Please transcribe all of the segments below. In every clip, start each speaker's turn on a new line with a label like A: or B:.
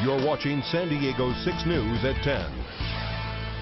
A: You're watching San Diego 6 News at 10.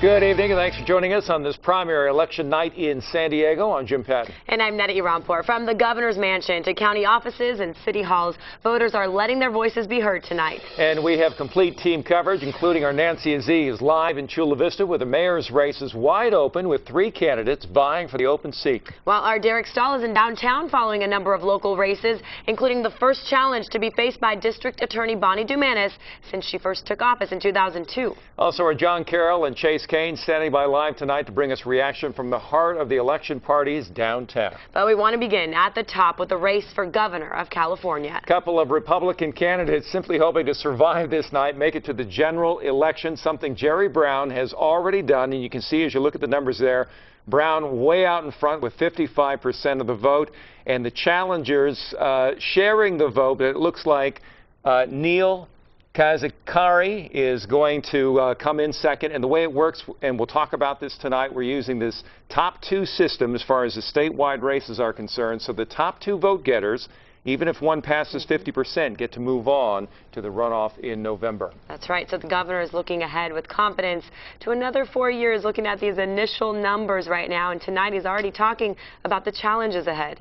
B: Good evening, and thanks for joining us on this primary election night in San Diego. I'm Jim Patton.
C: And I'm Netta Irampur. From the governor's mansion to county offices and city halls, voters are letting their voices be heard tonight.
B: And we have complete team coverage, including our Nancy Aziz live in Chula Vista, where the mayor's race is wide open with 3 candidates vying for the open seat.
C: While our Derek Stahl is in downtown following a number of local races, including the first challenge to be faced by District Attorney Bonnie Dumanis since she first took office in 2002.
B: Also, our John Carroll and Chase Kane standing by live tonight to bring us reaction from the heart of the election parties downtown.
C: But we want to begin at the top with the race for governor of California.
B: A couple of Republican candidates simply hoping to survive this night, make it to the general election, something Jerry Brown has already done. And you can see as you look at the numbers there, Brown way out in front with 55% of the vote. And the challengers sharing the vote, but it looks like Neil Kazakari is going to come in second. And the way it works, and we'll talk about this tonight, we're using this top 2 system as far as the statewide races are concerned. So the top 2 vote getters, even if one passes 50%, get to move on to the runoff in November.
C: That's right. So the governor is looking ahead with confidence to another 4 years, looking at these initial numbers right now. And tonight he's already talking about the challenges ahead.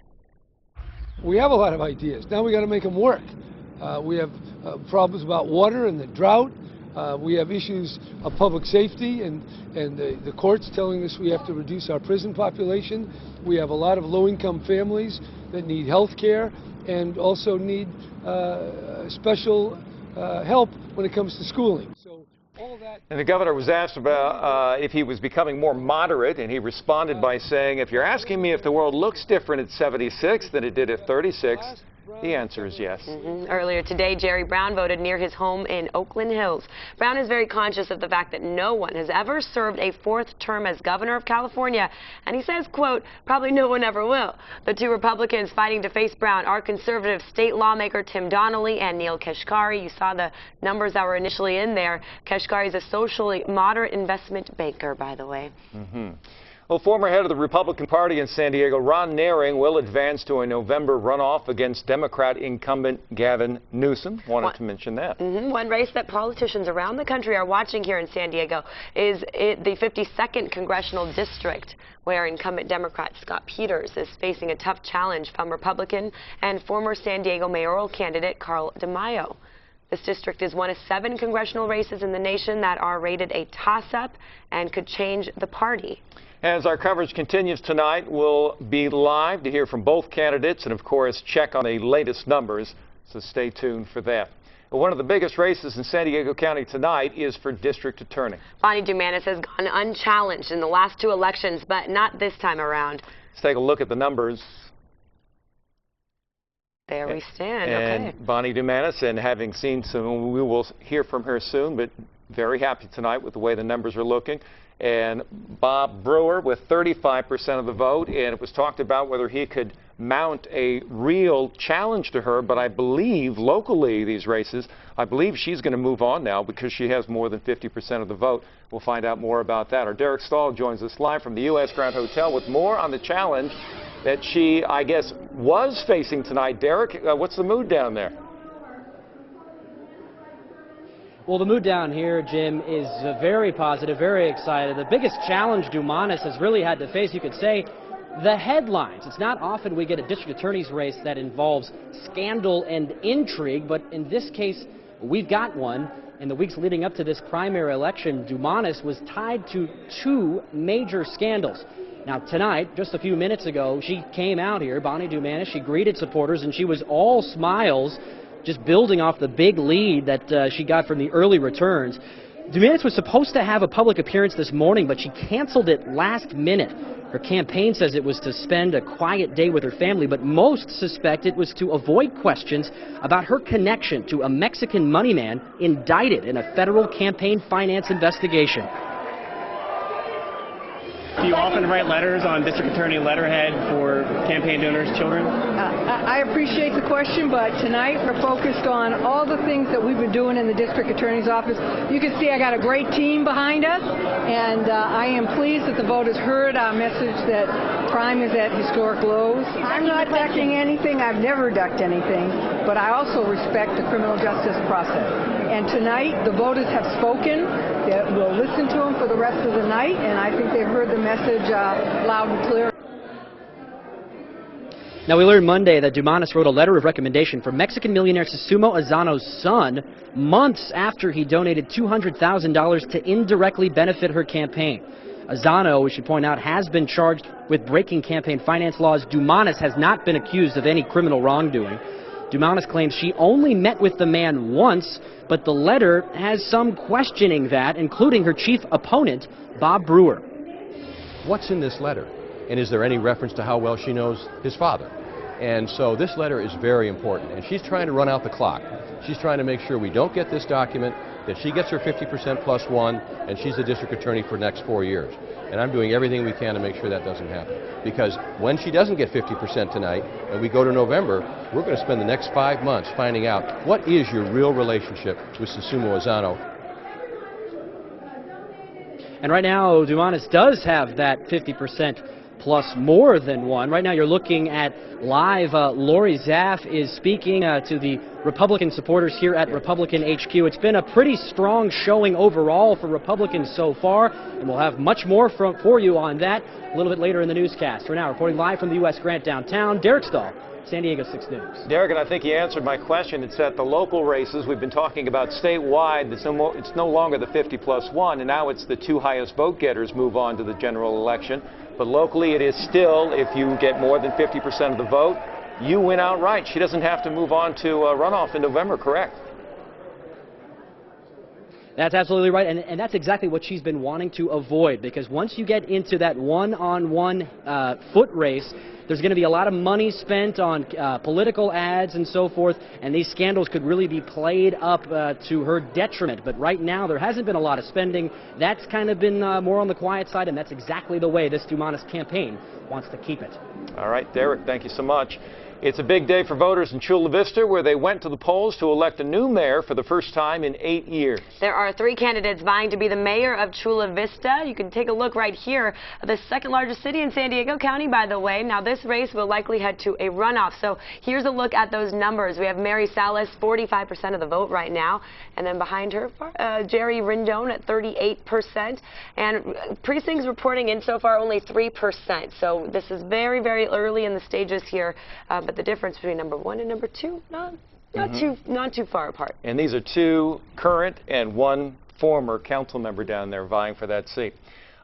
D: We have a lot of ideas. Now we got to make them work. We have problems about water and the drought. We have issues of public safety and the courts telling us we have to reduce our prison population. We have a lot of low-income families that need health care and also need special help when it comes to schooling. So all that. And
B: the governor was asked about if he was becoming more moderate, and he responded by saying, if you're asking me if the world looks different at 76 than it did at 36, the answer is yes.
C: Earlier today, Jerry Brown voted near his home in Oakland Hills. Brown is very conscious of the fact that no one has ever served a 4th term as governor of California, and he says, quote, probably no one ever will. The 2 Republicans fighting to face Brown are conservative state lawmaker Tim Donnelly and Neil Kashkari. You saw the numbers that were initially in there. Kashkari is a socially moderate investment banker, by the way.
B: Well, former head of the Republican Party in San Diego, Ron Nehring, will advance to a November runoff against Democrat incumbent Gavin Newsom. Wanted to mention that.
C: One race that politicians around the country are watching here in San Diego is the 52nd Congressional District, where incumbent Democrat Scott Peters is facing a tough challenge from Republican and former San Diego mayoral candidate Carl DeMaio. This district is one of 7 congressional races in the nation that are rated a toss-up and could change the party.
B: As our coverage continues tonight, we'll be live to hear from both candidates and, of course, check on the latest numbers, so stay tuned for that. One of the biggest races in San Diego County tonight is for district attorney.
C: Bonnie Dumanis has gone unchallenged in the last 2 elections, but not this time around.
B: Let's take a look at the numbers.
C: There we stand.
B: And
C: okay.
B: Bonnie Dumanis, and having seen some, we will hear from her soon, but very happy tonight with the way the numbers are looking. And Bob Brewer with 35% of the vote, and it was talked about whether he could mount a real challenge to her, but I believe locally these races, I believe she's going to move on now because she has more than 50% of the vote. We'll find out more about that. Our Derek Stahl joins us live from the U.S. Grand Hotel with more on the challenge that she, I guess, was facing tonight. Derek, what's the mood down there?
E: Well, the mood down here, Jim, is very positive, very excited. The biggest challenge Dumanis has really had to face, you could say, the headlines. It's not often we get a district attorney's race that involves scandal and intrigue, but in this case, we've got one. In the weeks leading up to this primary election, Dumanis was tied to 2 major scandals. Now, tonight, just a few minutes ago, she came out here, Bonnie Dumanis, she greeted supporters, and she was all smiles, just building off the big lead that she got from the early returns. Dumanis was supposed to have a public appearance this morning, but she canceled it last minute. Her campaign says it was to spend a quiet day with her family, but most suspect it was to avoid questions about her connection to a Mexican money man indicted in a federal campaign finance investigation.
F: Do you often write letters on district attorney letterhead for campaign donors' children?
G: I appreciate the question, but tonight we're focused on all the things that we've been doing in the district attorney's office. You can see I got a great team behind us, and I am pleased that the voters heard our message that crime is at historic lows.
H: I'm not ducking anything. I've never ducked anything.
G: but I also respect the criminal justice process. And tonight, the voters have spoken. We'll listen to them for the rest of the night, and I think they've heard the message loud and clear.
E: Now, we learned Monday that Dumanis wrote a letter of recommendation for Mexican millionaire Susumo Azano's son months after he donated $200,000 to indirectly benefit her campaign. Azano, we should point out, has been charged with breaking campaign finance laws. Dumanis has not been accused of any criminal wrongdoing. Dumanis claims she only met with the man once, but the letter has some questioning that, including her chief opponent, Bob Brewer.
H: What's in this letter? And is there any reference to how well she knows his father? And so this letter is very important, and she's trying to run out the clock. She's trying to make sure we don't get this document, that she gets her 50% plus one, and she's the district attorney for the next 4 years. And I'm doing everything we can to make sure that doesn't happen. Because when she doesn't get 50% tonight, and we go to November, we're going to spend the next 5 months finding out what is your real relationship with Susumo Azano.
E: And right now, Dumanis does have that 50% plus more than one. Right now you're looking at live. Lori Zaff is speaking to the Republican supporters here at Republican HQ. It's been a pretty strong showing overall for Republicans so far, and we'll have much more for you on that a little bit later in the newscast. For now, reporting live from the U.S. Grant downtown, Derek Stahl, San Diego 6 News.
B: Derek, and I think you answered my question. It's at the local races. We've been talking about statewide. It's no longer the 50 plus 1, and now it's the 2 highest vote getters move on to the general election. But locally, it is still, if you get more than 50% of the vote, you win outright. She doesn't have to move on to a runoff in November, correct?
E: That's absolutely right, and that's exactly what she's been wanting to avoid, because once you get into that one-on-one foot race, there's going to be a lot of money spent on political ads and so forth, and these scandals could really be played up to her detriment. But right now, there hasn't been a lot of spending. That's kind of been more on the quiet side, and that's exactly the way this Dumanis campaign wants to keep it. All
B: right, Derek, thank you so much. It's a big day for voters in Chula Vista, where they went to the polls to elect a new mayor for the first time in 8 years.
C: There are 3 candidates vying to be the mayor of Chula Vista. You can take a look right here, the second largest city in San Diego County, by the way. Now, this race will likely head to a runoff. So here's a look at those numbers. We have Mary Salas, 45% of the vote right now. And then behind her, Jerry Rendon at 38%. And precincts reporting in so far only 3%. So this is very, very early in the stages here. But the difference between number 1 and number 2, not too far apart.
B: And these are 2 current and 1 former council member down there vying for that seat.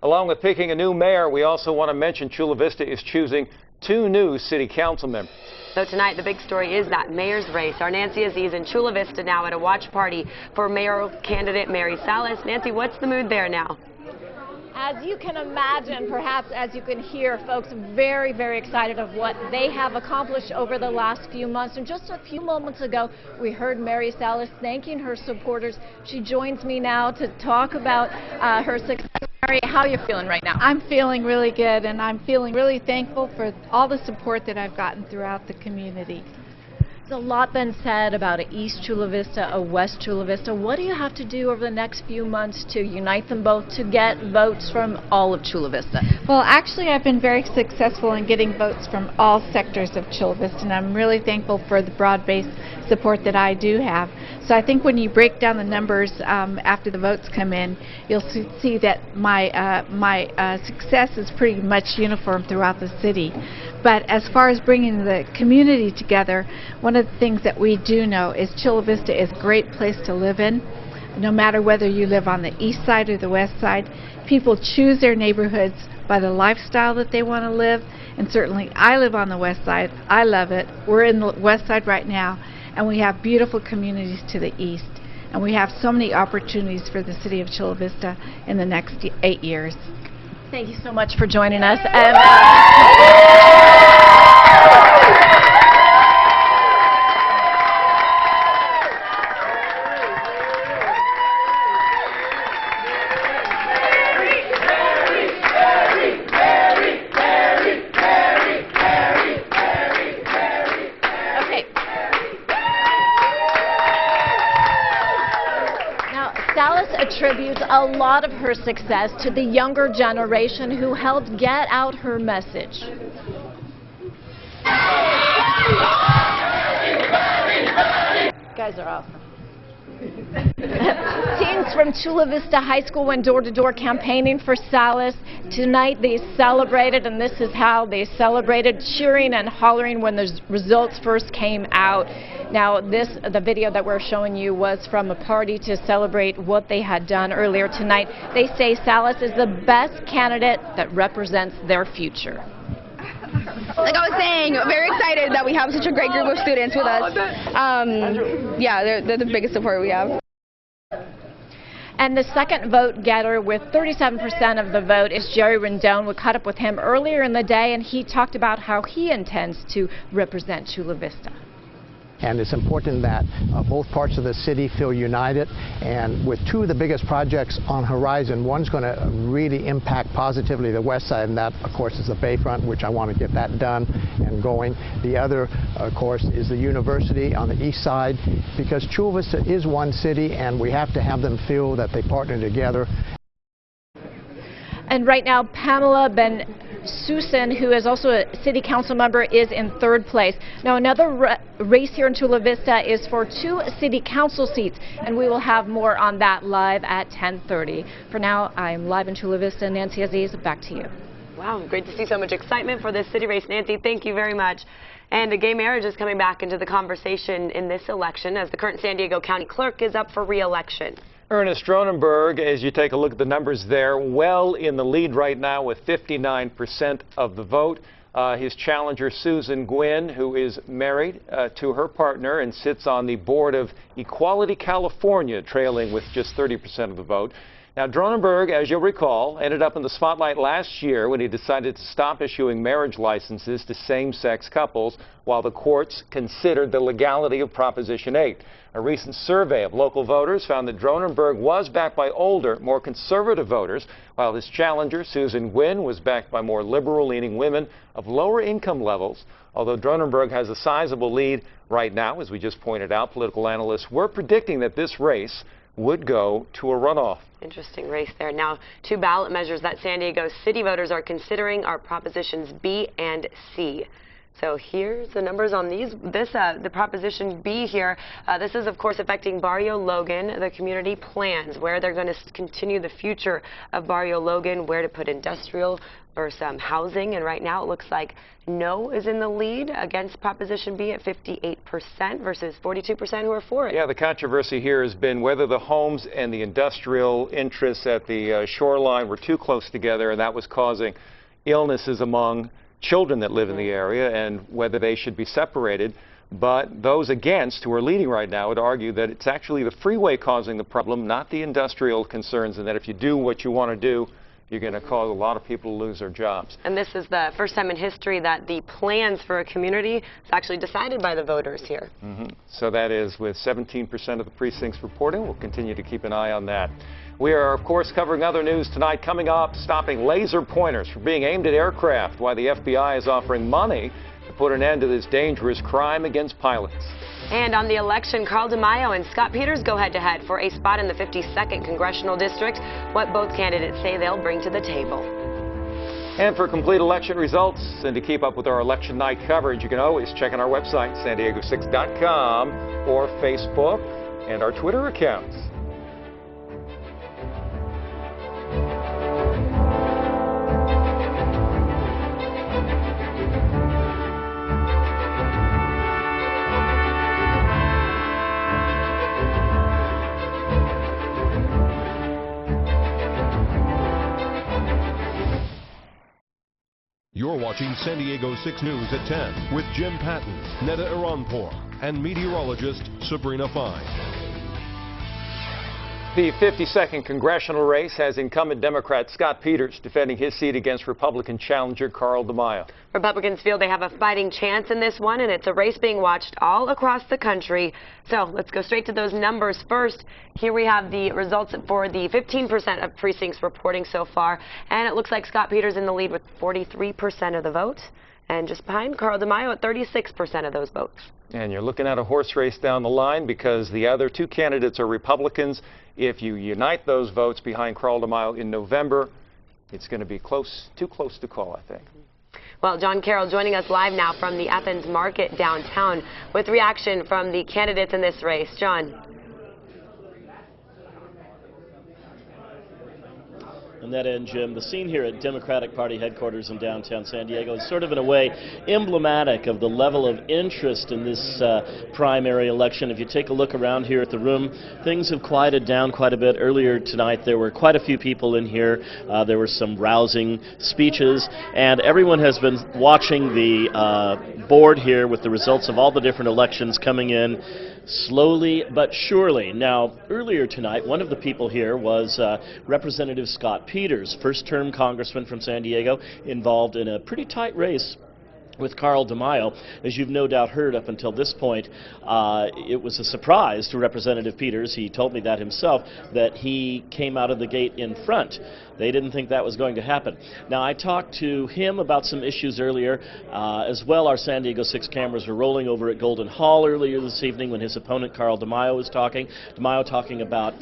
B: Along with picking a new mayor, we also want to mention Chula Vista is choosing 2 new city council members.
C: So tonight, the big story is that mayor's race. Our Nancy Aziz in Chula Vista now at a watch party for mayoral candidate Mary Salas. Nancy, what's the mood there now?
I: As you can imagine, perhaps as you can hear, folks very, very excited of what they have accomplished over the last few months. And just a few moments ago, we heard Mary Salas thanking her supporters. She joins me now to talk about her success. Mary, how are you feeling right now?
J: I'm feeling really good, and I'm feeling really thankful for all the support that I've gotten throughout the community.
I: There's a lot been said about a East Chula Vista, a West Chula Vista. What do you have to do over the next few months to unite them both, to get votes from all of Chula Vista?
J: Well, actually, I've been very successful in getting votes from all sectors of Chula Vista, and I'm really thankful for the broad-based support that I do have. So I think when you break down the numbers after the votes come in, you'll see that my success is pretty much uniform throughout the city. But as far as bringing the community together, one of the things that we do know is Chula Vista is a great place to live in. No matter whether you live on the east side or the west side, people choose their neighborhoods by the lifestyle that they want to live. And certainly I live on the west side. I love it. We're in the west side right now, and we have beautiful communities to the east. And we have so many opportunities for the city of Chula Vista in the next 8 years.
I: Thank you so much for joining us. Salas attributes a lot of her success to the younger generation who helped get out her message. guys are awesome. Teens from Chula Vista High School went door-to-door campaigning for Salas. Tonight they celebrated, and this is how they celebrated, cheering and hollering when the results first came out. Now, the video that we're showing you was from a party to celebrate what they had done earlier tonight. They say Salas is the best candidate that represents their future.
K: Like I was saying, very excited that we have such a great group of students with us. Yeah, they're the biggest support we have.
I: And the second vote getter with 37% of the vote is Jerry Rendon. We caught up with him earlier in the day, and he talked about how he intends to represent Chula Vista.
L: And it's important that both parts of the city feel united. And with two of the biggest projects on horizon, one's going to really impact positively the west side, and that, of course, is the Bayfront, which I want to get that done and going. The other, of course, is the university on the east side, because Chula Vista is one city, and we have to have them feel that they partner together.
I: And right now, Pamela Ben-Susan, who is also a city council member, is in third place. Now, another race here in Chula Vista is for 2 city council seats, and we will have more on that live at 10:30. For now, I'm live in Chula Vista. Nancy Aziz, back to you.
C: Wow, great to see so much excitement for this city race. Nancy, thank you very much. And gay marriage is coming back into the conversation in this election as the current San Diego County Clerk is up for re-election.
B: Ernest Dronenberg, as you take a look at the numbers there, well in the lead right now with 59% of the vote. His challenger, Susan Gwynn, who is married to her partner and sits on the board of Equality California, trailing with just 30% of the vote. Now, Dronenberg, as you'll recall, ended up in the spotlight last year when he decided to stop issuing marriage licenses to same-sex couples while the courts considered the legality of Proposition 8. A recent survey of local voters found that Dronenberg was backed by older, more conservative voters, while his challenger, Susan Gwynn, was backed by more liberal-leaning women of lower income levels. Although Dronenberg has a sizable lead right now, as we just pointed out, political analysts were predicting that this race would go to a runoff.
C: Interesting race there. Now, 2 ballot measures that San Diego City voters are considering are Propositions B and C. So here's the numbers on the Proposition B here. This is, of course, affecting Barrio Logan, the community plans, where they're going to continue the future of Barrio Logan, where to put industrial or some housing. And right now it looks like no is in the lead against Proposition B at 58% versus 42% who are for it.
B: Yeah, the controversy here has been whether the homes and the industrial interests at the shoreline were too close together, and that was causing illnesses among children that live in the area, and whether they should be separated. But those against, who are leading right now, would argue that it's actually the freeway causing the problem, not the industrial concerns, and that if you do what you want to do, you're going to cause a lot of people to lose their jobs.
C: And this is the first time in history that the plans for a community is actually decided by the voters here.
B: So that is with 17% of the precincts reporting. We'll continue to keep an eye on that. We are, of course, covering other news tonight. Coming up, stopping laser pointers from being aimed at aircraft, why the FBI is offering money to put an end to this dangerous crime against pilots.
C: And on the election, Carl DeMaio and Scott Peters go head-to-head for a spot in the 52nd Congressional District, what both candidates say they'll bring to the table.
B: And for complete election results and to keep up with our election night coverage, you can always check on our website, sandiego6.com, or Facebook and our Twitter accounts.
A: You're watching San Diego 6 News at 10 with Jim Patton, Neda Iranpour, and meteorologist Sabrina Fine.
B: The 52nd congressional race has incumbent Democrat Scott Peters defending his seat against Republican challenger Carl DeMaio.
C: Republicans feel they have a fighting chance in this one, and it's a race being watched all across the country. So let's go straight to those numbers first. Here we have the results for the 15% of precincts reporting so far, and it looks like Scott Peters in the lead with 43% of the vote, and just behind Carl DeMaio at 36% of those votes.
B: And you're looking at a horse race down the line because the other 2 candidates are Republicans. If you unite those votes behind Carl DeMaio in November, it's going to be too close to call, I think.
C: Well, John Carroll joining us live now from the Athens Market downtown with reaction from the candidates in this race. John.
M: Annette and Jim, the scene here at Democratic Party headquarters in downtown San Diego is sort of, in a way, emblematic of the level of interest in this primary election. If you take a look around here at the room, things have quieted down quite a bit. Earlier tonight, there were quite a few people in here. There were some rousing speeches, and everyone has been watching the board here with the results of all the different elections coming in slowly but surely. Now, earlier tonight, one of the people here was Representative Scott Peters, first-term congressman from San Diego, involved in a pretty tight race with Carl DeMaio. As you've no doubt heard up until this point, it was a surprise to Representative Peters. He told me that himself, that he came out of the gate in front. They didn't think that was going to happen. Now, I talked to him about some issues earlier. As well, our San Diego 6 cameras were rolling over at Golden Hall earlier this evening when his opponent, Carl DeMaio, was talking. DeMaio talking about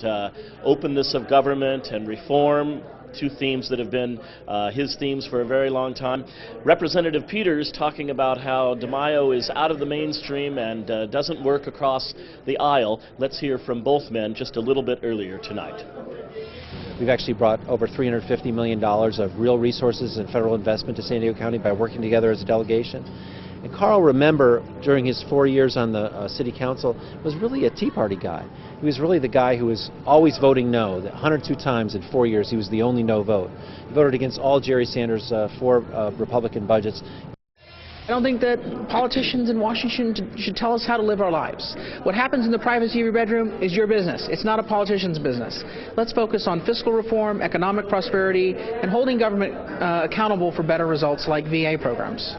M: openness of government and reform, two themes that have been his themes for a very long time. Representative Peters talking about how DeMaio is out of the mainstream and doesn't work across the aisle. Let's hear from both men just a little bit earlier tonight.
E: We've actually brought over $350 million of real resources and federal investment to San Diego County by working together as a delegation. And Carl, remember, during his 4 years on the city council, was really a Tea Party guy. He was really the guy who was always voting no. 102 times in 4 years, he was the only no vote. He voted against all Jerry Sanders' 4 Republican budgets.
N: I don't think that politicians in Washington should tell us how to live our lives. What happens in the privacy of your bedroom is your business. It's not a politician's business. Let's focus on fiscal reform, economic prosperity, and holding government accountable for better results like VA programs.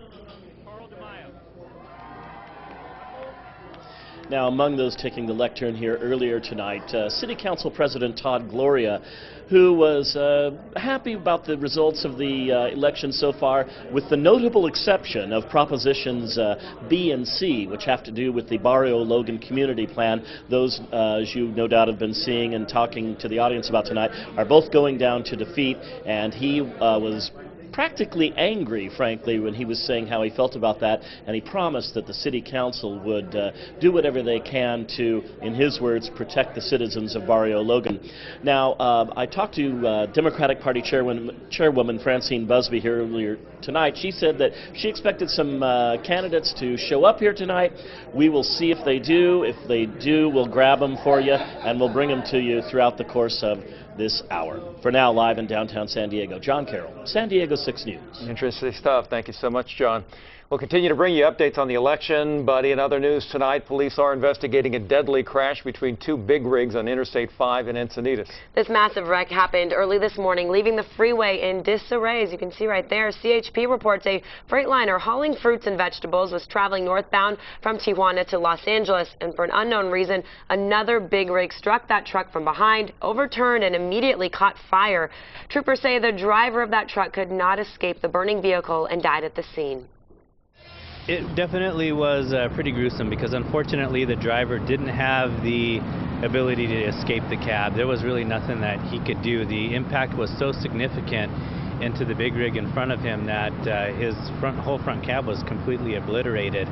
M: Now, among those taking the lectern here earlier tonight, City Council President Todd Gloria, who was happy about the results of the election so far, with the notable exception of Propositions B and C, which have to do with the Barrio Logan Community Plan. Those, as you no doubt have been seeing and talking to the audience about tonight, are both going down to defeat, and he was practically angry, frankly, when he was saying how he felt about that, and he promised that the City Council would do whatever they can to, in his words, protect the citizens of Barrio Logan. Now, I talked to Democratic Party Chairwoman Francine Busby here earlier tonight. She said that she expected some candidates to show up here tonight. We will see if they do. If they do, we'll grab them for you, and we'll bring them to you throughout the course of this hour. For now, live in downtown San Diego, John Carroll, San Diego 6 News.
B: Interesting stuff. Thank you so much, John. We'll continue to bring you updates on the election, but in other news tonight, police are investigating a deadly crash between 2 big rigs on Interstate 5 in Encinitas.
C: This massive wreck happened early this morning, leaving the freeway in disarray. As you can see right there, CHP reports a Freightliner hauling fruits and vegetables was traveling northbound from Tijuana to Los Angeles, and for an unknown reason, another big rig struck that truck from behind, overturned, and immediately caught fire. Troopers say the driver of that truck could not escape the burning vehicle and died at the scene.
O: It definitely was pretty gruesome because unfortunately the driver didn't have the ability to escape the cab. There was really nothing that he could do. The impact was so significant into the big rig in front of him that his whole front cab was completely obliterated.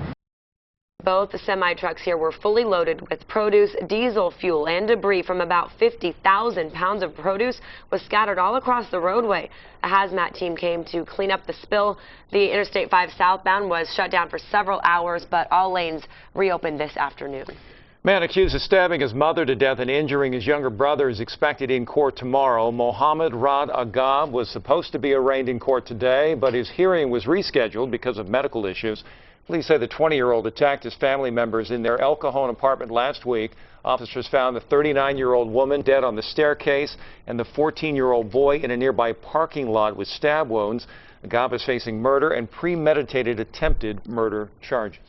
C: Both the semi-trucks here were fully loaded with produce, diesel fuel, and debris from about 50,000 pounds of produce was scattered all across the roadway. A hazmat team came to clean up the spill. The Interstate 5 southbound was shut down for several hours, but all lanes reopened this afternoon.
B: Man accused of stabbing his mother to death and injuring his younger brother is expected in court tomorrow. Mohammed Rad Agab was supposed to be arraigned in court today, but his hearing was rescheduled because of medical issues. Police say the 20-year-old attacked his family members in their El Cajon apartment last week. Officers found the 39-year-old woman dead on the staircase and the 14-year-old boy in a nearby parking lot with stab wounds. Agab is facing murder and premeditated attempted murder charges.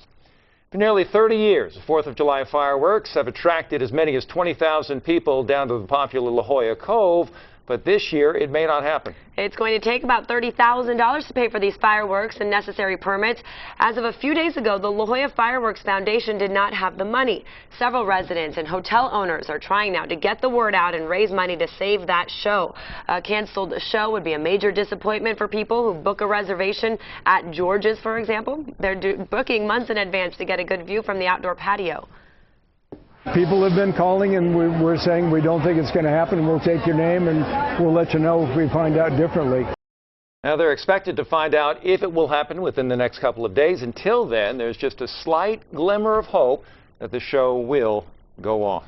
B: For nearly 30 years, the 4th of July fireworks have attracted as many as 20,000 people down to the popular La Jolla Cove. but this year it may not happen.
C: It's going to take about $30,000 to pay for these fireworks and necessary permits. As of a few days ago, the La Jolla Fireworks Foundation did not have the money. Several residents and hotel owners are trying now to get the word out and raise money to save that show. A canceled show would be a major disappointment for people who book a reservation at George's, for example. They're booking months in advance to get a good view from the outdoor patio.
P: People have been calling, and we're saying we don't think it's going to happen. We'll take your name, and we'll let you know if we find out differently.
B: Now, they're expected to find out if it will happen within the next couple of days. Until then, there's just a slight glimmer of hope that the show will go on.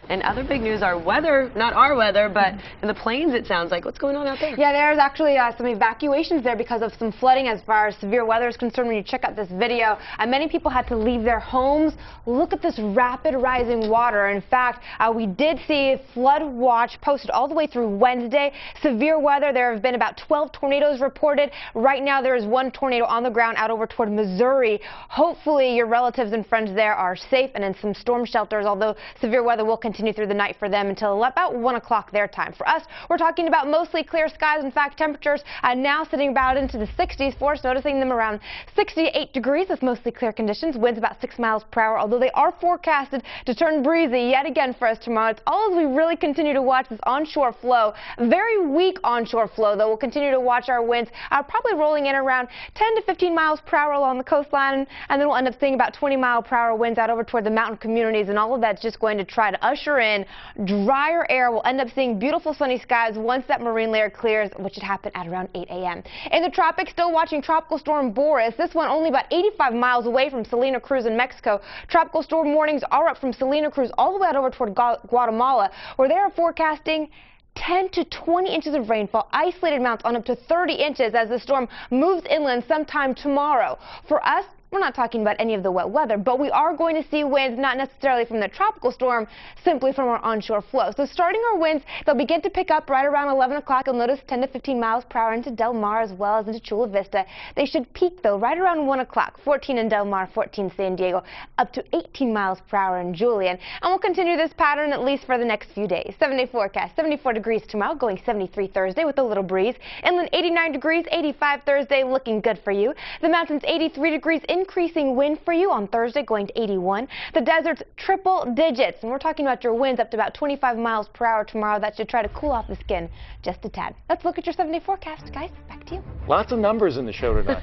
C: And other big news are weather, not our weather, but in the plains it sounds like. What's going on out there?
Q: Yeah, there's actually some evacuations there because of some flooding as far as severe weather is concerned when you check out this video. Many people had to leave their homes. Look at this rapid rising water. In fact, we did see flood watch posted all the way through Wednesday. Severe weather, there have been about 12 tornadoes reported. Right now there is one tornado on the ground out over toward Missouri. Hopefully your relatives and friends there are safe and in some storm shelters, although severe weather will continue through the night for them until about 1 o'clock their time. For us, we're talking about mostly clear skies. In fact, temperatures now sitting about into the 60s for us, noticing them around 68 degrees with mostly clear conditions. Winds about 6 miles per hour, although they are forecasted to turn breezy yet again for us tomorrow. It's all as we really continue to watch this onshore flow. Very weak onshore flow, though. We'll continue to watch our winds probably rolling in around 10 to 15 miles per hour along the coastline, and then we'll end up seeing about 20-mile-per-hour winds out over toward the mountain communities, and all of that's just going to try to usher in drier air. We'll end up seeing beautiful sunny skies once that marine layer clears, which should happen at around 8 a.m. In the tropics, still watching Tropical Storm Boris. This one only about 85 miles away from Salina Cruz in Mexico. Tropical storm warnings are up from Salina Cruz all the way out over toward Guatemala, where they are forecasting 10 to 20 inches of rainfall, isolated amounts on up to 30 inches as the storm moves inland sometime tomorrow. For us, we're not talking about any of the wet weather, but we are going to see winds not necessarily from the tropical storm, simply from our onshore flow. So starting our winds, they'll begin to pick up right around 11 o'clock. You'll notice 10 to 15 miles per hour into Del Mar as well as into Chula Vista. They should peak, though, right around 1 o'clock. 14 in Del Mar, 14 San Diego, up to 18 miles per hour in Julian. And we'll continue this pattern at least for the next few days. 7-day forecast, 74 degrees tomorrow, going 73 Thursday with a little breeze. Inland 89 degrees, 85 Thursday, looking good for you. The mountains 83 degrees, increasing wind for you on Thursday, going to 81. The desert's triple digits, and we're talking about your winds up to about 25 miles per hour tomorrow. That should try to cool off the skin just a tad. Let's look at your 7-day forecast, guys. Back to you.
B: Lots of numbers in the show tonight.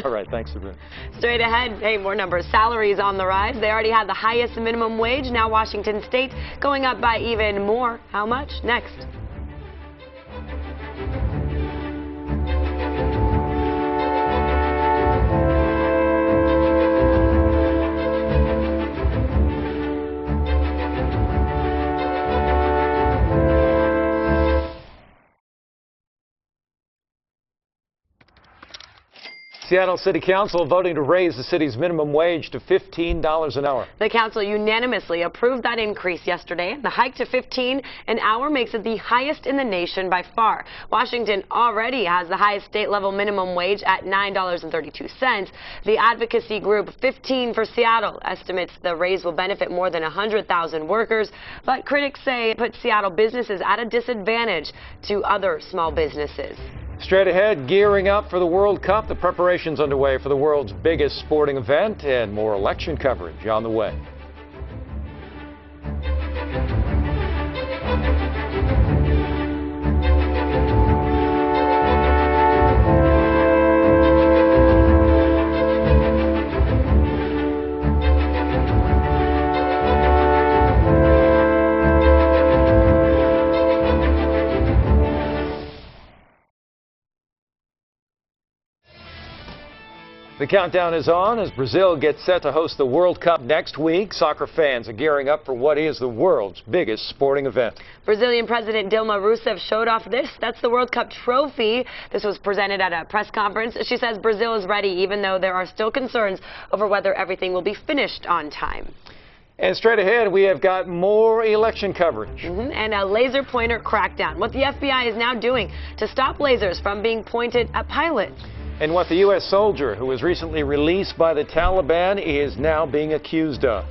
B: All right, thanks, Sabrina.
C: Straight ahead, hey, more numbers. Salaries on the rise. They already had the highest minimum wage. Now Washington State going up by even more. How much? Next.
B: Seattle City Council voting to raise the city's minimum wage to $15 an hour.
C: The council unanimously approved that increase yesterday. The hike to $15 an hour makes it the highest in the nation by far. Washington already has the highest state-level minimum wage at $9.32. The advocacy group 15 for Seattle estimates the raise will benefit more than 100,000 workers, but critics say it puts Seattle businesses at a disadvantage to other small businesses.
B: Straight ahead, gearing up for the World Cup. The preparations underway for the world's biggest sporting event, and more election coverage on the way. The countdown is on as Brazil gets set to host the World Cup next week. Soccer fans are gearing up for what is the world's biggest sporting event.
C: Brazilian President Dilma Rousseff showed off this. That's the World Cup trophy. This was presented at a press conference. She says Brazil is ready, even though there are still concerns over whether everything will be finished on time.
B: And straight ahead, we have got more election coverage.
C: And a laser pointer crackdown. What the FBI is now doing to stop lasers from being pointed at pilots.
B: And what the U.S. soldier who was recently released by the Taliban is now being accused of.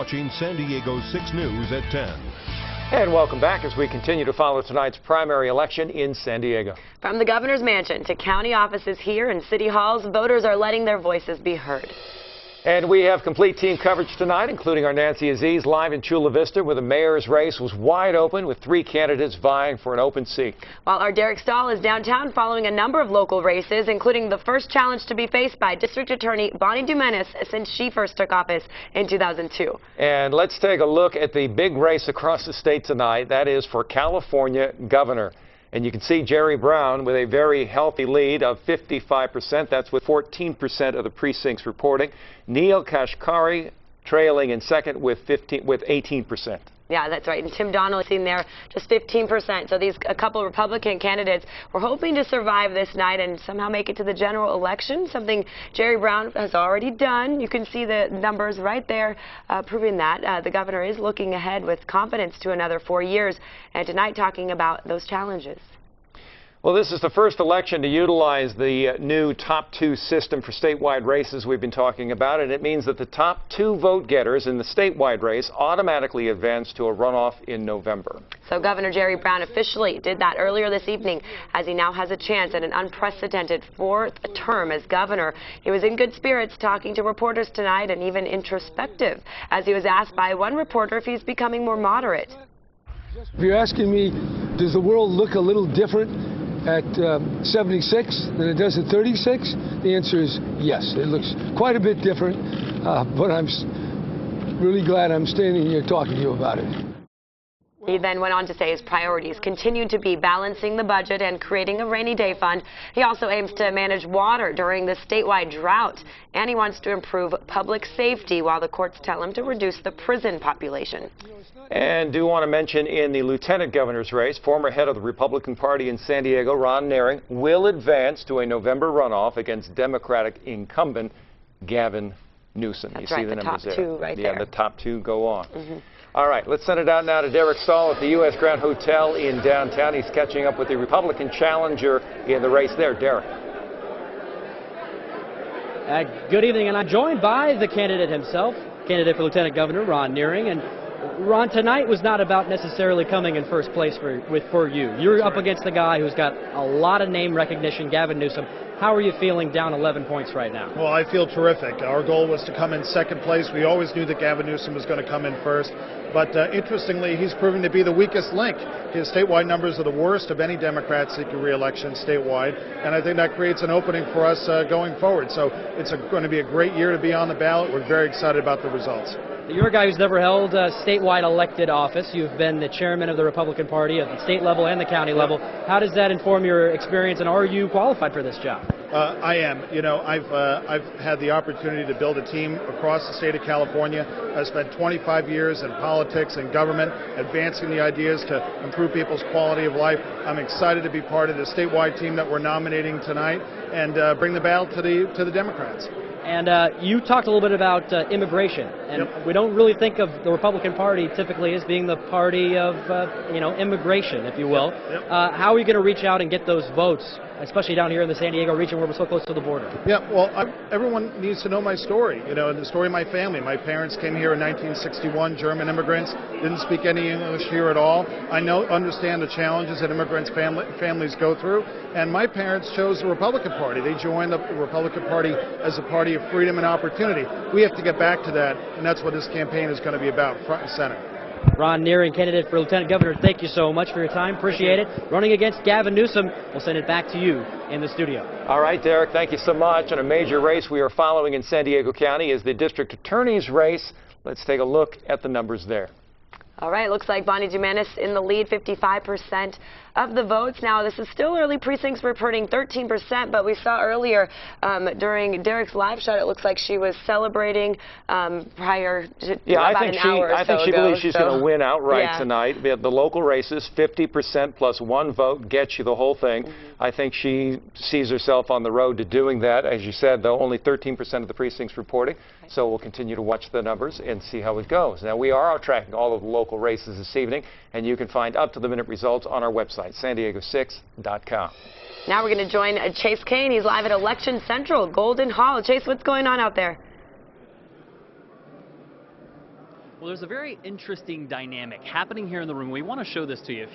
A: watching San Diego 6 News at 10.
B: And welcome back as we continue to follow tonight's primary election in San Diego.
C: From the governor's mansion to county offices here and city halls, voters are letting their voices be heard.
B: And we have complete team coverage tonight, including our Nancy Aziz live in Chula Vista, where the mayor's race was wide open with 3 candidates vying for an open seat.
C: While our Derek Stahl is downtown following a number of local races, including the first challenge to be faced by District Attorney Bonnie Dumenis since she first took office in 2002.
B: And let's take a look at the big race across the state tonight. That is for California governor. And you can see Jerry Brown with a very healthy lead of 55%. That's with 14% of the precincts reporting. Neil Kashkari trailing in second with 18%.
C: Yeah, that's right. And Tim Donnelly seen there just 15%. So a couple Republican candidates were hoping to survive this night and somehow make it to the general election, something Jerry Brown has already done. You can see the numbers right there proving that. The governor is looking ahead with confidence to another 4 years, and tonight talking about those challenges.
B: Well, this is the first election to utilize the new top 2 system for statewide races we've been talking about, and it means that the top 2 vote getters in the statewide race automatically advance to a runoff in November.
C: So Governor Jerry Brown officially did that earlier this evening, as he now has a chance at an unprecedented 4th term as governor. He was in good spirits talking to reporters tonight, and even introspective, as he was asked by one reporter if he's becoming more moderate.
D: If you're asking me, does the world look a little different at 76 than it does at 36? The answer is yes. It looks quite a bit different, but I'm really glad I'm standing here talking to you about it.
C: He then went on to say his priorities continue to be balancing the budget and creating a rainy day fund. He also aims to manage water during the statewide drought, and he wants to improve public safety while the courts tell him to reduce the prison population.
B: And do want to mention in the lieutenant governor's race, former head of the Republican Party in San Diego, Ron Nehring, will advance to a November runoff against Democratic incumbent Gavin Newsom.
C: That's
B: you
C: right,
B: see the numbers
C: top
B: there.
C: 2 right
B: yeah,
C: there.
B: the top 2 go on. All right, let's send it out now to Derek Stahl at the U.S. Grand Hotel in downtown. He's catching up with the Republican challenger in the race there. Derek.
E: Good evening, and I'm joined by the candidate himself, candidate for Lieutenant Governor Ron Nehring. And Ron, tonight was not about necessarily coming in first place for you. You're up against a guy who's got a lot of name recognition, Gavin Newsom. How are you feeling down 11 points right now?
R: Well, I feel terrific. Our goal was to come in second place. We always knew that Gavin Newsom was going to come in first. But interestingly, he's proving to be the weakest link. His statewide numbers are the worst of any Democrat seeking re-election statewide, and I think that creates an opening for us going forward. So it's going to be a great year to be on the ballot. We're very excited about the results.
E: You're a guy who's never held a statewide elected office. You've been the chairman of the Republican Party at the state level and the county level. How does that inform your experience, and are you qualified for this job?
R: I am. You know, I've had the opportunity to build a team across the state of California. I spent 25 years in politics and government, advancing the ideas to improve people's quality of life. I'm excited to be part of the statewide team that we're nominating tonight and bring the battle to the Democrats.
E: And you talked a little bit about immigration, and we don't really think of the Republican Party typically as being the party of, immigration, if you will. How are you going to reach out and get those votes, especially down here in the San Diego region where we're so close to the border?
R: Yeah, well, everyone needs to know my story, and the story of my family. My parents came here in 1961, German immigrants, didn't speak any English here at all. I understand the challenges that immigrants' families go through, and my parents chose the Republican Party. They joined the Republican Party as a party of freedom and opportunity. We have to get back to that, and that's what this campaign is going to be about, front and center.
E: Ron Nehring, candidate for Lieutenant Governor, thank you so much for your time. Appreciate it. Running against Gavin Newsom, we'll send it back to you in the studio.
B: All right, Derek, thank you so much. And a major race we are following in San Diego County is the district attorney's race. Let's take a look at the numbers there.
C: All right, looks like Bonnie Dumenis in the lead, 55% of the votes. Now, this is still early. Precincts reporting 13%, but we saw earlier during Derek's live shot, it looks like she was celebrating prior to about an hour or so ago.
B: I think she believes she's going to win outright tonight. The local races, 50% plus 1 vote gets you the whole thing. I think she sees herself on the road to doing that. As you said, though, only 13% of the precincts reporting. So we'll continue to watch the numbers and see how it goes. Now, we are tracking all of the local races this evening, and you can find up-to-the-minute results on our website, sandiego6.com.
C: Now we're going to join Chase Kane. He's live at Election Central, Golden Hall. Chase, what's going on out there?
S: Well, there's a very interesting dynamic happening here in the room. We want to show this to you.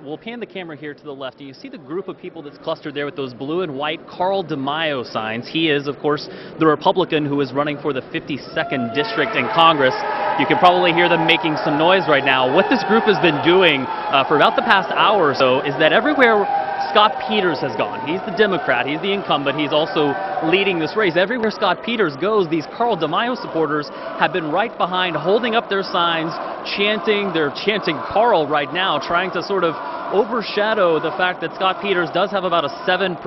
S: We'll pan the camera here to the left, and you see the group of people that's clustered there with those blue and white Carl DeMaio signs. He is, of course, the Republican who is running for the 52nd District in Congress. You can probably hear them making some noise right now. What this group has been doing for about the past hour or so is that everywhere Scott Peters has gone, he's the Democrat, he's the incumbent, he's also leading this race. Everywhere Scott Peters goes, these Carl DeMaio supporters have been right behind, holding up their signs, chanting. They're chanting Carl right now, trying to sort of overshadow the fact that Scott Peters does have about a 7%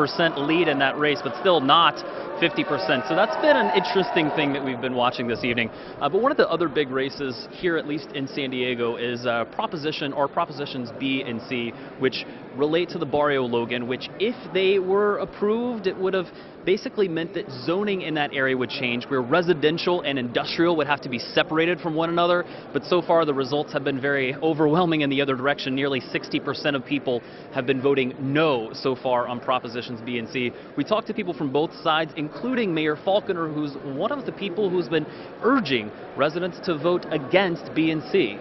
S: lead in that race, but still not 50%. So that's been an interesting thing that we've been watching this evening. But one of the other big races here, at least in San Diego, is Propositions B and C, which relate to the Barrio Logan, which if they were approved, it would have basically meant that zoning in that area would change, where residential and industrial would have to be separated from one another. But so far the results have been very overwhelming in the other direction. Nearly 60% of people have been voting no so far on Propositions B and C. We talked to people from both sides, including Mayor Falconer, who's one of the people who's been urging residents to vote against B and C.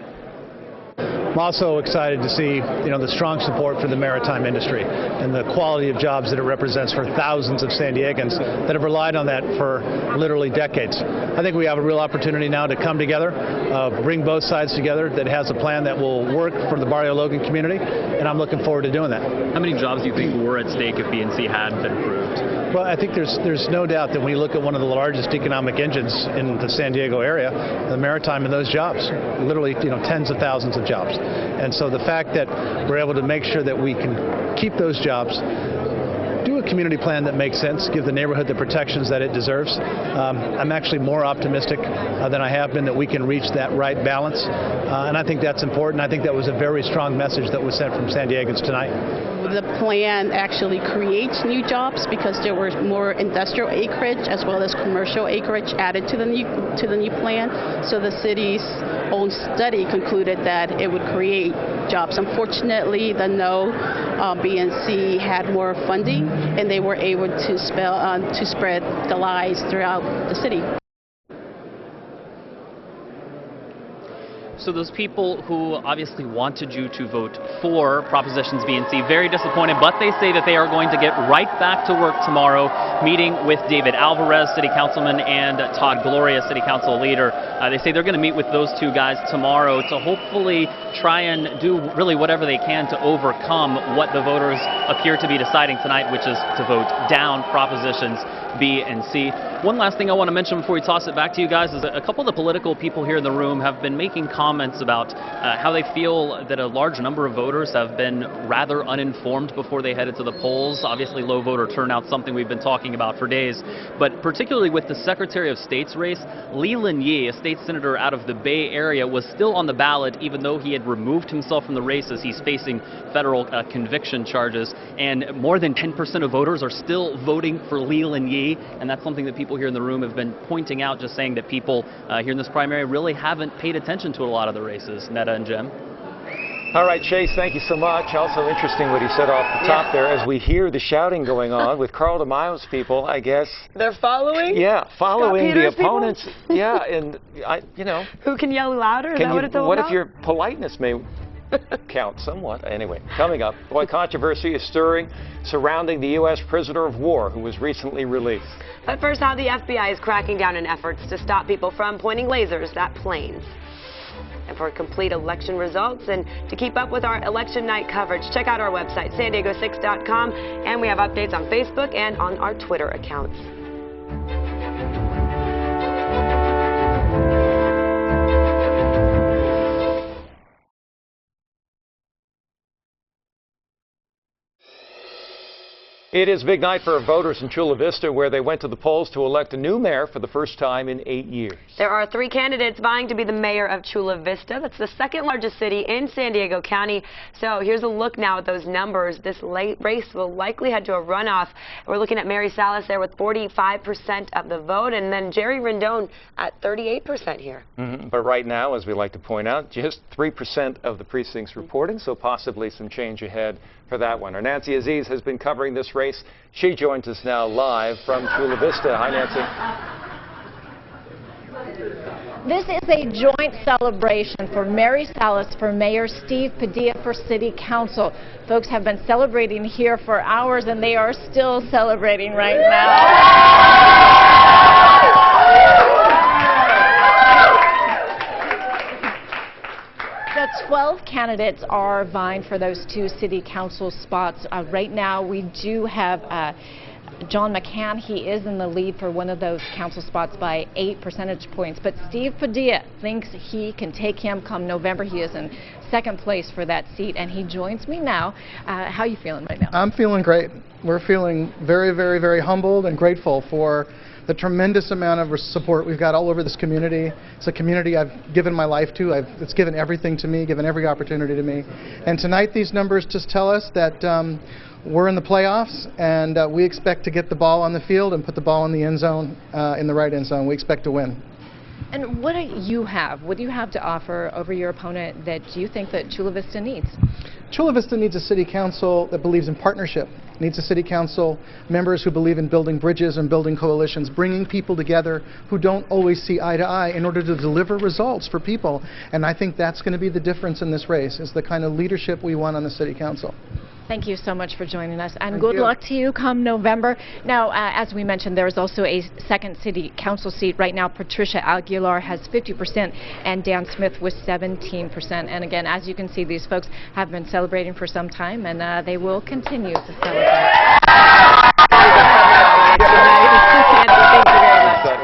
T: I'm also excited to see, the strong support for the maritime industry and the quality of jobs that it represents for thousands of San Diegans that have relied on that for literally decades. I think we have a real opportunity now to come together, bring both sides together, that has a plan that will work for the Barrio Logan community, and I'm looking forward to doing that.
S: How many jobs do you think were at stake if B and C had been approved?
T: Well, I think there's no doubt that when you look at one of the largest economic engines in the San Diego area, the maritime and those jobs, literally, tens of thousands of jobs. And so the fact that we're able to make sure that we can keep those jobs, do a community plan that makes sense, give the neighborhood the protections that it deserves. I'm actually more optimistic than I have been that we can reach that right balance. And I think that's important. I think that was a very strong message that was sent from San Diegans tonight.
U: The plan actually creates new jobs because there was more industrial acreage as well as commercial acreage added to the new plan. So the city's own study concluded that it would create jobs. Unfortunately, the no B and C had more funding, and they were able to spread the lies throughout the city.
S: So those people who obviously wanted you to vote for Propositions B and C, very disappointed, but they say that they are going to get right back to work tomorrow, meeting with David Alvarez, City Councilman, and Todd Gloria, City Council leader. They say they're going to meet with those two guys tomorrow to hopefully try and do really whatever they can to overcome what the voters appear to be deciding tonight, which is to vote down Propositions B and C. One last thing I want to mention before we toss it back to you guys is a couple of the political people here in the room have been making comments about how they feel that a large number of voters have been rather uninformed before they headed to the polls. Obviously, low voter turnout, something we've been talking about for days, but particularly with the Secretary of State's race, Leland Yee, a state senator out of the Bay Area, was still on the ballot even though he had removed himself from the race as he's facing federal conviction charges, and more than 10% of voters are still voting for Leland Yee, and that's something that people here in the room have been pointing out, just saying that people here in this primary really haven't paid attention to a lot of the races. Netta and Jim.
B: All right, Chase, thank you so much. Also interesting what he said off the top there as we hear the shouting going on with Carl DeMaio's people, I guess.
C: They're following?
B: Yeah, following the opponents.
C: People?
B: Yeah, and
C: Who can yell louder? Is that what it's all about?
B: What if your politeness may count somewhat? Anyway, coming up, boy, controversy is stirring surrounding the U.S. prisoner of war who was recently released.
C: But first, how the FBI is cracking down in efforts to stop people from pointing lasers at planes. And for complete election results and to keep up with our election night coverage, check out our website, sandiego6.com, and we have updates on Facebook and on our Twitter accounts.
B: It is a big night for voters in Chula Vista, where they went to the polls to elect a new mayor for the first time in 8 years.
C: There are 3 candidates vying to be the mayor of Chula Vista. That's the second largest city in San Diego County. So here's a look now at those numbers. This race will likely head to a runoff. We're looking at Mary Salas there with 45% of the vote, and then Jerry Rendon at 38% here.
B: But right now, as we like to point out, just 3% of the precincts reporting, so possibly some change ahead for that one. Our Nancy Aziz has been covering this race. She joins us now live from Chula Vista. Hi, Nancy.
I: This is a joint celebration for Mary Salas, for Mayor Steve Padilla, for City Council. Folks have been celebrating here for hours, and they are still celebrating right now. The 12 candidates are vying for those 2 city council spots. Right now, we do have John McCann. He is in the lead for one of those council spots by 8 percentage points. But Steve Padilla thinks he can take him come November. He is in second place for that seat, and he joins me now. How are you feeling right now?
F: I'm feeling great. We're feeling very, very, very humbled and grateful for the tremendous amount of support we've got all over this community. It's a community I've given my life to. It's given everything to me, given every opportunity to me. And tonight these numbers just tell us that we're in the playoffs, and we expect to get the ball on the field and put the ball in the end zone, in the right end zone. We expect to win.
I: And what do you have? What do you have to offer over your opponent that you think that Chula Vista needs?
F: Chula Vista needs a city council that believes in partnership. Needs a city council members who believe in building bridges and building coalitions, bringing people together who don't always see eye to eye in order to deliver results for people. And I think that's going to be the difference in this race, is the kind of leadership we want on the city council.
I: Thank you so much for joining us, and good luck to you come November. Now, as we mentioned, there is also a second city council seat. Right now, Patricia Aguilar has 50% and Dan Smith with 17%. And again, as you can see, these folks have been celebrating for some time, and they will continue to celebrate.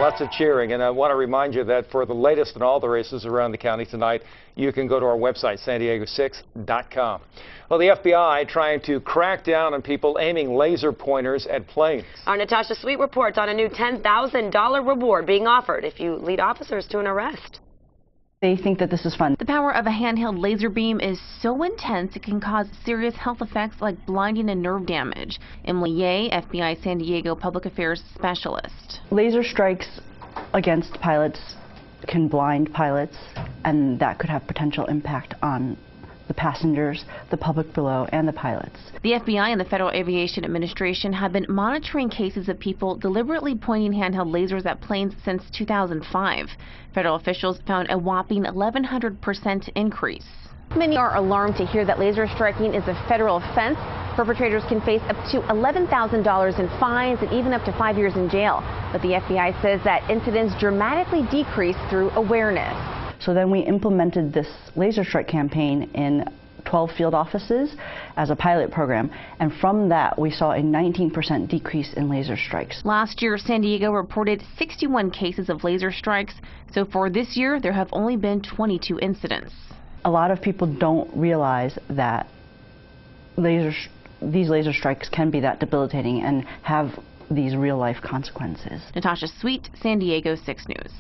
B: Lots of cheering, and I want to remind you that for the latest in all the races around the county tonight, you can go to our website, sandiego6.com. Well, the FBI trying to crack down on people aiming laser pointers at planes.
C: Our Natasha Sweet reports on a new $10,000 reward being offered if you lead officers to an arrest.
V: They think that this is fun. The power of a handheld laser beam is so intense it can cause serious health effects like blinding and nerve damage. Emily Ye, FBI San Diego Public Affairs Specialist.
W: Laser strikes against pilots can blind pilots, and that could have potential impact on the passengers, the public below, and the pilots.
V: The FBI and the Federal Aviation Administration have been monitoring cases of people deliberately pointing handheld lasers at planes since 2005. Federal officials found a whopping 1,100% increase. Many are alarmed to hear that laser striking is a federal offense. Perpetrators can face up to $11,000 in fines and even up to 5 years in jail. But the FBI says that incidents dramatically decrease through awareness.
W: So then we implemented this laser strike campaign in 12 field offices as a pilot program, and from that we saw a 19% decrease in laser strikes.
V: Last year, San Diego reported 61 cases of laser strikes. So far this year, there have only been 22 incidents.
W: A lot of people don't realize that these laser strikes can be that debilitating and have these real-life consequences.
V: Natasha Sweet, San Diego 6 News.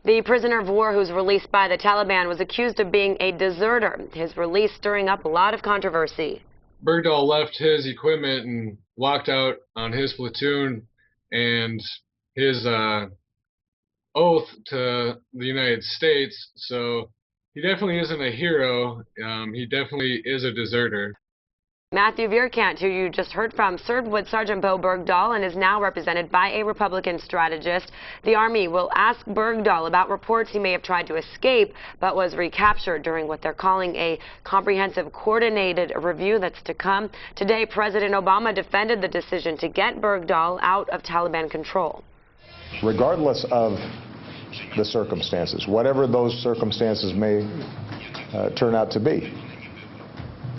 C: The prisoner of war who's released by the Taliban was accused of being a deserter. His release stirring up a lot of controversy.
X: Bergdahl left his equipment and walked out on his platoon, and his oath to the United States, so he definitely isn't a hero. He definitely is a deserter.
C: Matthew Vierkant, who you just heard from, served with Sergeant Bo Bergdahl and is now represented by a Republican strategist. The Army will ask Bergdahl about reports he may have tried to escape, but was recaptured during what they're calling a comprehensive coordinated review that's to come. Today, President Obama defended the decision to get Bergdahl out of Taliban control.
Y: Regardless of the circumstances, whatever those circumstances may turn out to be,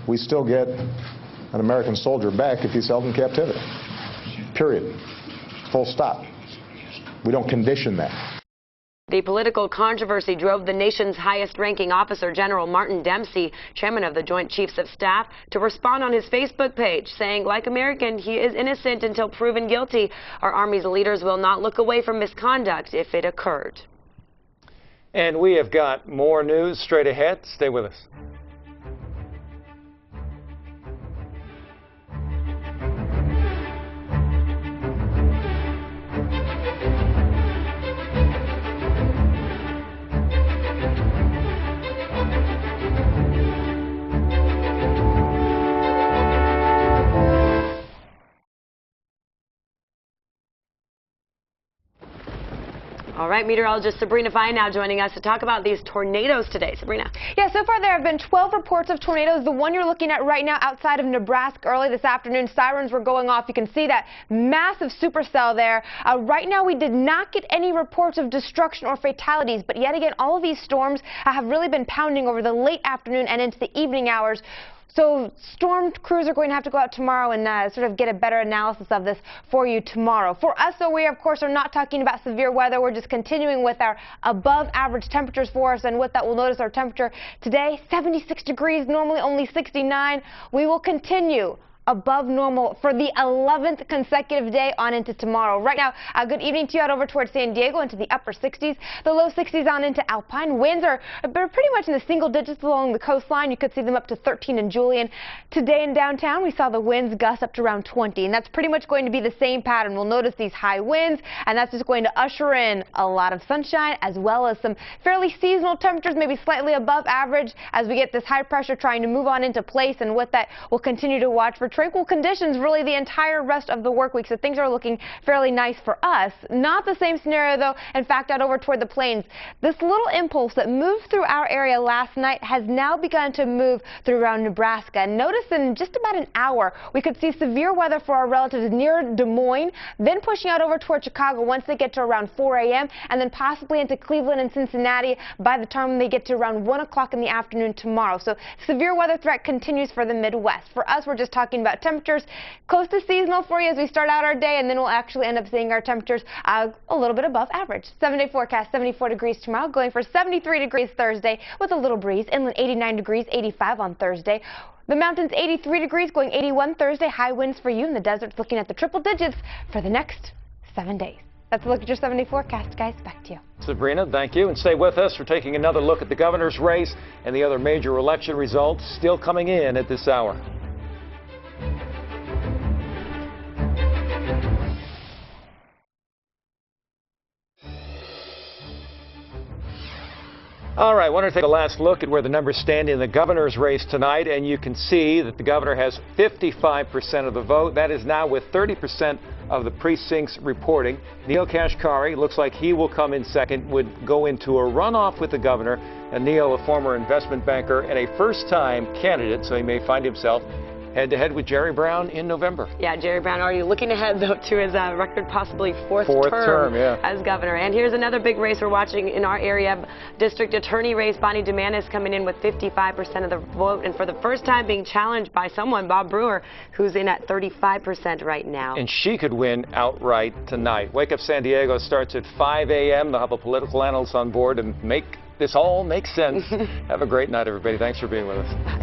Y: we still get an American soldier back if he's held in captivity. Period. Full stop. We don't condition that.
C: The political controversy drove the nation's highest-ranking officer, General Martin Dempsey, chairman of the Joint Chiefs of Staff, to respond on his Facebook page, saying, like American, he is innocent until proven guilty. Our Army's leaders will not look away from misconduct if it occurred.
B: And we have got more news straight ahead. Stay with us.
C: All right, meteorologist Sabrina Fine now joining us to talk about these tornadoes today. Sabrina.
Q: Yeah, so far there have been 12 reports of tornadoes. The one you're looking at right now outside of Nebraska early this afternoon, sirens were going off. You can see that massive supercell there. Right now we did not get any reports of destruction or fatalities, but yet again, all of these storms have really been pounding over the late afternoon and into the evening hours. So storm crews are going to have to go out tomorrow and sort of get a better analysis of this for you tomorrow. For us, though, we, of course, are not talking about severe weather. We're just continuing with our above average temperatures for us. And with that, we'll notice our temperature today, 76 degrees, normally only 69. We will continue above normal for the 11th consecutive day on into tomorrow. Right now, good evening to you out over towards San Diego into the upper 60s, the low 60s on into Alpine. Winds are pretty much in the single digits along the coastline. You could see them up to 13 in Julian. Today in downtown, we saw the winds gust up to around 20, and that's pretty much going to be the same pattern. We'll notice these high winds, and that's just going to usher in a lot of sunshine as well as some fairly seasonal temperatures, maybe slightly above average as we get this high pressure trying to move on into place. And with that, we'll continue to watch for tranquil conditions really the entire rest of the work week, so things are looking fairly nice for us. Not the same scenario, though, in fact, out over toward the plains. This little impulse that moved through our area last night has now begun to move through around Nebraska. And notice in just about an hour, we could see severe weather for our relatives near Des Moines, then pushing out over toward Chicago once they get to around 4 a.m., and then possibly into Cleveland and Cincinnati by the time they get to around 1 o'clock in the afternoon tomorrow. So severe weather threat continues for the Midwest. For us, we're just talking about temperatures close to seasonal for you as we start out our day, and then we'll actually end up seeing our temperatures a little bit above average. 7-day forecast, 74 degrees tomorrow, going for 73 degrees Thursday with a little breeze. Inland 89 degrees, 85 on Thursday. The mountains 83 degrees, going 81 Thursday. High winds for you in the deserts, looking at the triple digits for the next 7 days. That's a look at your 7-day forecast, guys. Back to you.
B: Sabrina, thank you. And stay with us for taking another look at the governor's race and the other major election results still coming in at this hour. All right, I want to take a last look at where the numbers stand in the governor's race tonight, and you can see that the governor has 55% of the vote. That is now with 30% of the precincts reporting. Neil Kashkari looks like he will come in second, would go into a runoff with the governor. And Neil, a former investment banker and a first-time candidate, so he may find himself head-to-head with Jerry Brown in November.
C: Yeah, Jerry Brown already looking ahead, though, to his record possibly fourth term as governor. And here's another big race we're watching in our area, district attorney race. Bonnie DeManis coming in with 55% of the vote, and for the first time being challenged by someone, Bob Brewer, who's in at 35% right now.
B: And she could win outright tonight. Wake Up San Diego starts at 5 a.m. They'll have a political analyst on board to make this all make sense. Have a great night, everybody. Thanks for being with us.